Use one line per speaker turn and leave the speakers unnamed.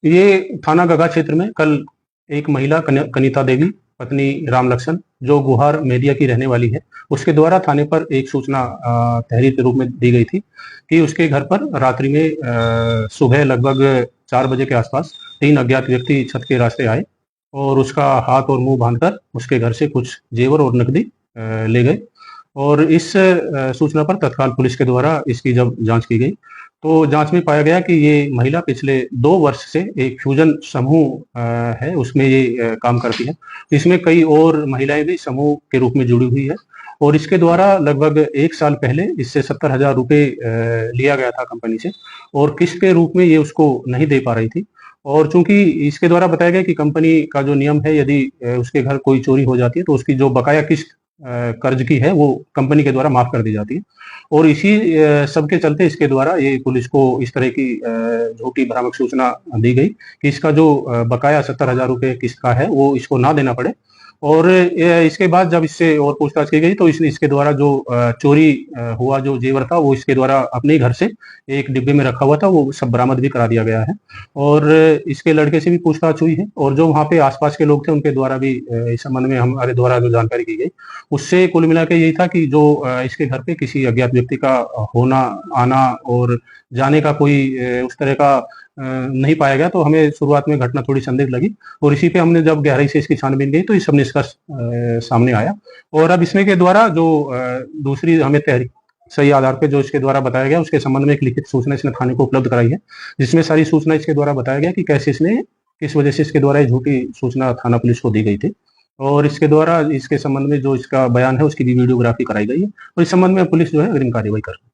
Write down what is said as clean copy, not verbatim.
ये थाना गगा क्षेत्र में कल एक महिला कनिता देवी पत्नी राम लक्ष्मण जो गुहार मेदिया की रहने वाली है, उसके द्वारा थाने पर एक सूचना तहरीर के रूप में दी गई थी कि उसके घर पर रात्रि में सुबह लगभग 4 बजे के आसपास 3 अज्ञात व्यक्ति छत के रास्ते आए और उसका हाथ और मुंह बांधकर उसके घर से कुछ जेवर और नकदी ले गए। और इस सूचना पर तत्काल पुलिस के द्वारा इसकी जब जांच की गई तो जांच में पाया गया कि ये महिला पिछले 2 वर्ष से एक फ्यूजन समूह है, उसमें ये काम करती है। इसमें कई और महिलाएं भी समूह के रूप में जुड़ी हुई है और इसके द्वारा लगभग 1 साल पहले इससे 70,000 रुपये लिया गया था कंपनी से और किस्त के रूप में ये उसको नहीं दे पा रही थी। और चूंकि इसके द्वारा बताया गया कि कंपनी का जो नियम है, यदि उसके घर कोई चोरी हो जाती है तो उसकी जो बकाया किस्त कर्ज की है वो कंपनी के द्वारा माफ कर दी जाती है। और इसी सब के चलते इसके द्वारा ये पुलिस को इस तरह की झूठी भ्रामक सूचना दी गई कि इसका जो बकाया 70,000 रुपये किस्त का है वो इसको ना देना पड़े। और इसके बाद जब इससे और पूछताछ की गई तो इसके द्वारा जो चोरी हुआ जो जेवर था वो इसके द्वारा अपने ही घर से एक डिब्बे में रखा हुआ था, वो सब बरामद भी करा दिया गया है। और इसके लड़के से भी पूछताछ हुई है और जो वहाँ पे आसपास के लोग थे उनके द्वारा भी इस संबंध में हमारे द्वारा जो जानकारी की गई उससे कुल मिला के यही था कि जो इसके घर पे किसी अज्ञात व्यक्ति का होना आना और जाने का कोई उस तरह का नहीं पाया गया। तो हमें शुरुआत में घटना थोड़ी संदिग्ध लगी और इसी पे हमने जब गहराई से इसकी छानबीन की तो ये सब निष्कर्ष सामने आया। और अब इसमें के द्वारा जो दूसरी हमें तहरीर सही आधार पे जो इसके द्वारा बताया गया उसके संबंध में एक लिखित सूचना इसने थाने को उपलब्ध कराई है, जिसमें सारी सूचना इसके द्वारा बताया गया कि कैसे इसने किस वजह से इसके द्वारा ये झूठी सूचना थाना पुलिस को दी गई थी। और इसके द्वारा इसके संबंध में जो इसका बयान है उसकी भी वीडियोग्राफी कराई गई है और इस संबंध में पुलिस जो है अग्रिम कार्रवाई कर रही है।